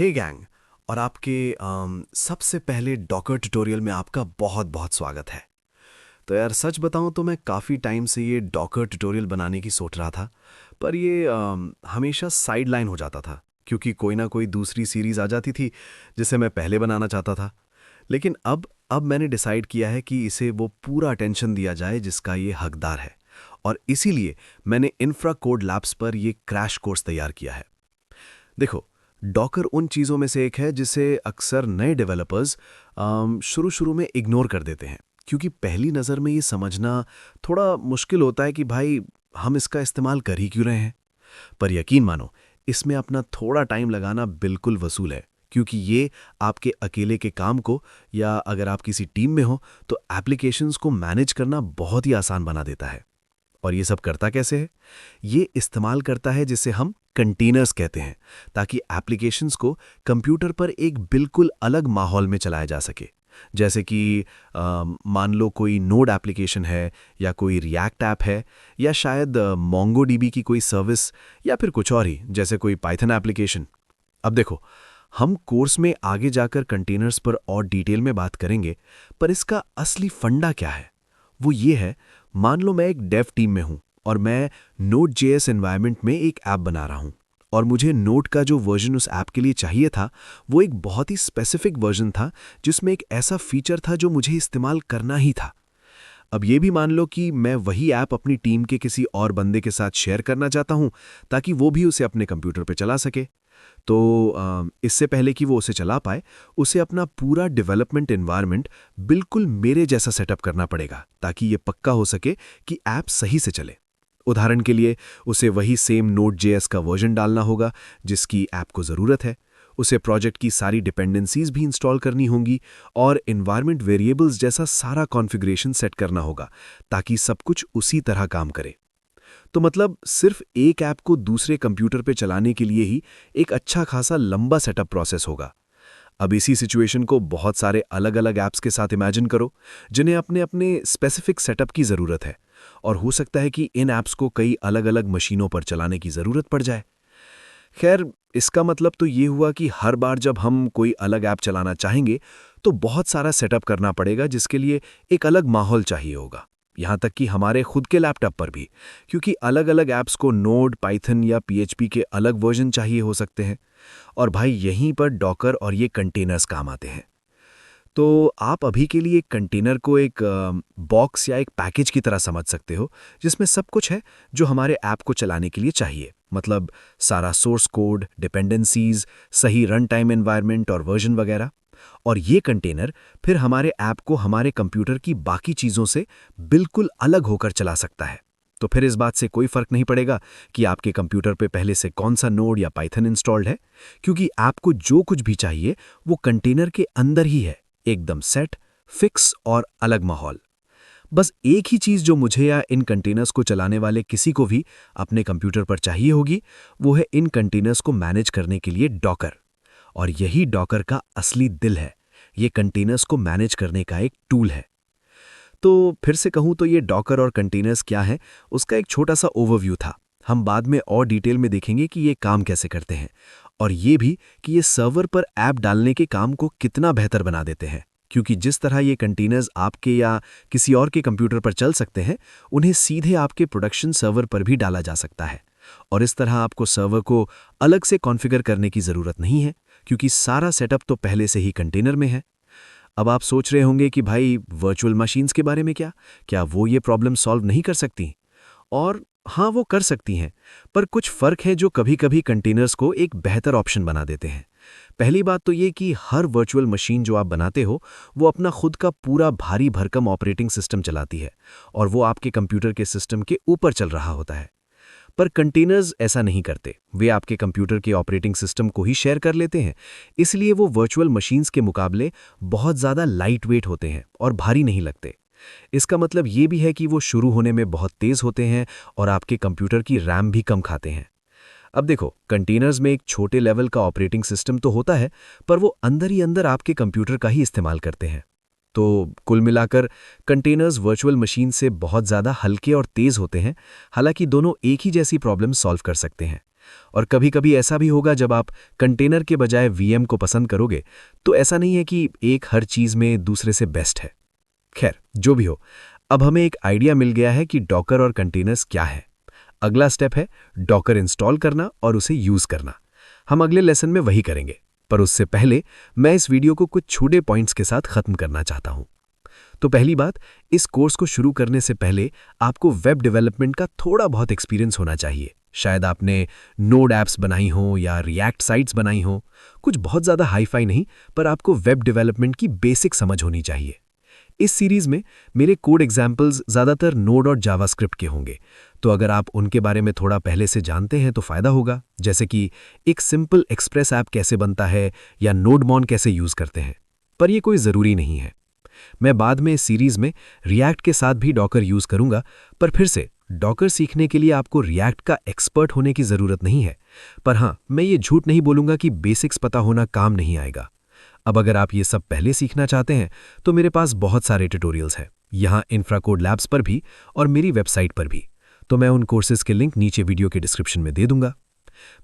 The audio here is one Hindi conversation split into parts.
हे गैंग। और आपके सबसे पहले डॉकर ट्यूटोरियल में आपका बहुत बहुत स्वागत है। तो यार सच बताऊं तो मैं काफ़ी टाइम से ये डॉकर ट्यूटोरियल बनाने की सोच रहा था, पर ये हमेशा साइड लाइन हो जाता था क्योंकि कोई ना कोई दूसरी सीरीज़ आ जाती थी जिसे मैं पहले बनाना चाहता था। लेकिन अब मैंने डिसाइड किया है कि इसे वो पूरा अटेंशन दिया जाए जिसका ये हकदार है, और इसीलिए मैंने इंफ्रा कोड लैब्स पर ये क्रैश कोर्स तैयार किया है। देखो, डॉकर उन चीज़ों में से एक है जिसे अक्सर नए डेवलपर्स शुरू शुरू में इग्नोर कर देते हैं, क्योंकि पहली नज़र में ये समझना थोड़ा मुश्किल होता है कि भाई हम इसका इस्तेमाल कर ही क्यों रहे हैं। पर यकीन मानो, इसमें अपना थोड़ा टाइम लगाना बिल्कुल वसूल है, क्योंकि ये आपके अकेले के काम को, या अगर आप किसी टीम में हो तो एप्लीकेशंस को मैनेज करना बहुत ही आसान बना देता है। और ये सब करता कैसे है? ये इस्तेमाल करता है जिसे हम कंटेनर्स कहते हैं, ताकि एप्लीकेशंस को कंप्यूटर पर एक बिल्कुल अलग माहौल में चलाया जा सके। जैसे कि मान लो कोई नोड एप्लीकेशन है, या कोई रिएक्ट ऐप है, या शायद मोंगोडीबी की कोई सर्विस, या फिर कुछ और ही जैसे कोई पाइथन एप्लीकेशन। अब देखो, हम कोर्स में आगे जाकर कंटेनर्स पर और डिटेल में बात करेंगे, पर इसका असली फंडा क्या है वो ये है। मान लो मैं एक डेव टीम में हूं और मैं नोड जेएस एनवायरनमेंट में एक ऐप बना रहा हूं, और मुझे नोड का जो वर्जन उस ऐप के लिए चाहिए था वो एक बहुत ही स्पेसिफिक वर्जन था, जिसमें एक ऐसा फीचर था जो मुझे इस्तेमाल करना ही था। अब ये भी मान लो कि मैं वही ऐप अपनी टीम के किसी और बंदे के साथ शेयर करना चाहता हूं, ताकि वो भी उसे अपने कंप्यूटर पर चला सके। तो इससे पहले कि वो उसे चला पाए, उसे अपना पूरा डेवलपमेंट एनवायरनमेंट बिल्कुल मेरे जैसा सेटअप करना पड़ेगा, ताकि ये पक्का हो सके कि ऐप सही से चले। उदाहरण के लिए, उसे वही सेम नोड जेएस का वर्जन डालना होगा जिसकी ऐप को ज़रूरत है। उसे प्रोजेक्ट की सारी डिपेंडेंसीज भी इंस्टॉल करनी होंगी, और एनवायरनमेंट वेरिएबल्स जैसा सारा कॉन्फ़िगरेशन सेट करना होगा, ताकि सब कुछ उसी तरह काम करे। तो मतलब सिर्फ एक ऐप को दूसरे कंप्यूटर पे चलाने के लिए ही एक अच्छा खासा लंबा सेटअप प्रोसेस होगा। अब इसी सिचुएशन को बहुत सारे अलग अलग ऐप्स के साथ इमेजिन करो, जिन्हें अपने अपने स्पेसिफिक सेटअप की ज़रूरत है, और हो सकता है कि इन ऐप्स को कई अलग अलग मशीनों पर चलाने की ज़रूरत पड़ जाए। खैर, इसका मतलब तो ये हुआ कि हर बार जब हम कोई अलग ऐप चलाना चाहेंगे तो बहुत सारा सेटअप करना पड़ेगा, जिसके लिए एक अलग माहौल चाहिए होगा। यहाँ तक कि हमारे खुद के लैपटॉप पर भी, क्योंकि अलग अलग ऐप्स को नोड, पाइथन या पीएचपी के अलग वर्जन चाहिए हो सकते हैं। और भाई यहीं पर डॉकर और ये कंटेनर्स काम आते हैं। तो आप अभी के लिए कंटेनर को एक बॉक्स या एक पैकेज की तरह समझ सकते हो, जिसमें सब कुछ है जो हमारे ऐप को चलाने के लिए चाहिए। मतलब सारा सोर्स कोड, डिपेंडेंसीज, सही रन टाइम एनवायरनमेंट और वर्जन वगैरह। और ये कंटेनर फिर हमारे ऐप को हमारे कंप्यूटर की बाकी चीज़ों से बिल्कुल अलग होकर चला सकता है। तो फिर इस बात से कोई फर्क नहीं पड़ेगा कि आपके कंप्यूटर पे पहले से कौन सा नोड या पाइथन इंस्टॉल्ड है, क्योंकि ऐप को जो कुछ भी चाहिए वो कंटेनर के अंदर ही है, एकदम सेट, फिक्स और अलग माहौल। बस एक ही चीज़ जो मुझे या इन कंटेनर्स को चलाने वाले किसी को भी अपने कंप्यूटर पर चाहिए होगी, वो है इन कंटेनर्स को मैनेज करने के लिए डॉकर। और यही डॉकर का असली दिल है। ये कंटेनर्स को मैनेज करने का एक टूल है। तो फिर से कहूँ तो ये डॉकर और कंटेनर्स क्या है, उसका एक छोटा सा ओवरव्यू था। हम बाद में और डिटेल में देखेंगे कि ये काम कैसे करते हैं, और ये भी कि ये सर्वर पर ऐप डालने के काम को कितना बेहतर बना देते हैं, क्योंकि जिस तरह ये कंटेनर्स आपके या किसी और के कंप्यूटर पर चल सकते हैं, उन्हें सीधे आपके प्रोडक्शन सर्वर पर भी डाला जा सकता है। और इस तरह आपको सर्वर को अलग से कॉन्फ़िगर करने की ज़रूरत नहीं है, क्योंकि सारा सेटअप तो पहले से ही कंटेनर में है। अब आप सोच रहे होंगे कि भाई वर्चुअल मशीन्स के बारे में क्या वो ये प्रॉब्लम सॉल्व नहीं कर सकती? और हाँ, वो कर सकती हैं, पर कुछ फ़र्क है जो कभी-कभी कंटेनर्स को एक बेहतर ऑप्शन बना देते हैं। पहली बात तो ये कि हर वर्चुअल मशीन जो आप बनाते हो, वो अपना खुद का पूरा भारी भरकम ऑपरेटिंग सिस्टम चलाती है, और वो आपके कंप्यूटर के सिस्टम के ऊपर चल रहा होता है। पर कंटेनर्स ऐसा नहीं करते। वे आपके कंप्यूटर के ऑपरेटिंग सिस्टम को ही शेयर कर लेते हैं, इसलिए वो वर्चुअल मशीन्स के मुकाबले बहुत ज़्यादा लाइट वेट होते हैं और भारी नहीं लगते। इसका मतलब ये भी है कि वो शुरू होने में बहुत तेज़ होते हैं और आपके कंप्यूटर की रैम भी कम खाते हैं। अब देखो, कंटेनर्स में एक छोटे लेवल का ऑपरेटिंग सिस्टम तो होता है, पर वो अंदर ही अंदर आपके कंप्यूटर का ही इस्तेमाल करते हैं। तो कुल मिलाकर कंटेनर्स वर्चुअल मशीन से बहुत ज़्यादा हल्के और तेज़ होते हैं, हालांकि दोनों एक ही जैसी प्रॉब्लम सॉल्व कर सकते हैं। और कभी-कभी ऐसा भी होगा जब आप कंटेनर के बजाय वीएम को पसंद करोगे, तो ऐसा नहीं है कि एक हर चीज़ में दूसरे से बेस्ट है। खैर, जो भी हो, अब हमें एक आइडिया मिल गया है कि डॉकर और कंटेनर्स क्या है। अगला स्टेप है डॉकर इंस्टॉल करना और उसे यूज़ करना। हम अगले लेसन में वही करेंगे, पर उससे पहले मैं इस वीडियो को कुछ छोटे पॉइंट्स के साथ खत्म करना चाहता हूँ। तो पहली बात, इस कोर्स को शुरू करने से पहले आपको वेब डेवलपमेंट का थोड़ा बहुत एक्सपीरियंस होना चाहिए। शायद आपने नोड ऐप्स बनाई हो या रिएक्ट साइट्स बनाई हो। कुछ बहुत ज़्यादा हाई-फाई नहीं, पर आपको वेब डेवलपमेंट की बेसिक समझ होनी चाहिए। इस सीरीज में मेरे कोड एग्जाम्पल्स ज़्यादातर नोड और जावास्क्रिप्ट के होंगे, तो अगर आप उनके बारे में थोड़ा पहले से जानते हैं तो फ़ायदा होगा, जैसे कि एक सिंपल एक्सप्रेस ऐप कैसे बनता है या नोडमॉन कैसे यूज़ करते हैं। पर यह कोई ज़रूरी नहीं है। मैं बाद में इस सीरीज में रिएक्ट के साथ भी डॉकर यूज़ करूंगा, पर फिर से डॉकर सीखने के लिए आपको रिएक्ट का एक्सपर्ट होने की ज़रूरत नहीं है। पर हाँ, मैं ये झूठ नहीं बोलूँगा कि बेसिक्स पता होना काम नहीं आएगा। अब अगर आप ये सब पहले सीखना चाहते हैं तो मेरे पास बहुत सारे ट्यूटोरियल्स हैं, यहाँ इंफ्राकोड लैब्स पर भी और मेरी वेबसाइट पर भी। तो मैं उन कोर्सेज के लिंक नीचे वीडियो के डिस्क्रिप्शन में दे दूंगा।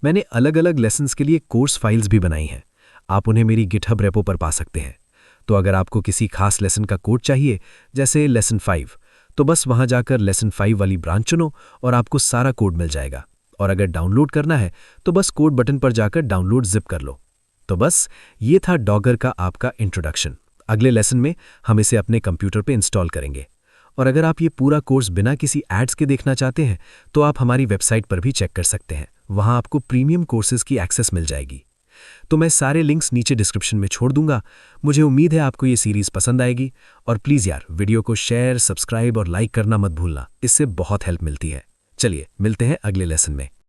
मैंने अलग अलग लेसन्स के लिए कोर्स फाइल्स भी बनाई हैं, आप उन्हें मेरी गिटहब रेपो पर पा सकते हैं। तो अगर आपको किसी खास लेसन का कोड चाहिए, जैसे लेसन 5, तो बस वहां जाकर लेसन 5 वाली ब्रांच चुनो और आपको सारा कोड मिल जाएगा। और अगर डाउनलोड करना है तो बस कोड बटन पर जाकर डाउनलोड जिप कर लो। तो बस ये था डॉगर का आपका इंट्रोडक्शन। अगले लेसन में हम इसे अपने कंप्यूटर पे इंस्टॉल करेंगे। और अगर आप ये पूरा कोर्स बिना किसी एड्स के देखना चाहते हैं तो आप हमारी वेबसाइट पर भी चेक कर सकते हैं, वहां आपको प्रीमियम कोर्सेज की एक्सेस मिल जाएगी। तो मैं सारे लिंक्स नीचे डिस्क्रिप्शन में छोड़ दूंगा। मुझे उम्मीद है आपको ये सीरीज पसंद आएगी, और प्लीज़ यार वीडियो को शेयर, सब्सक्राइब और लाइक करना मत भूलना, इससे बहुत हेल्प मिलती है। चलिए मिलते हैं अगले लेसन में।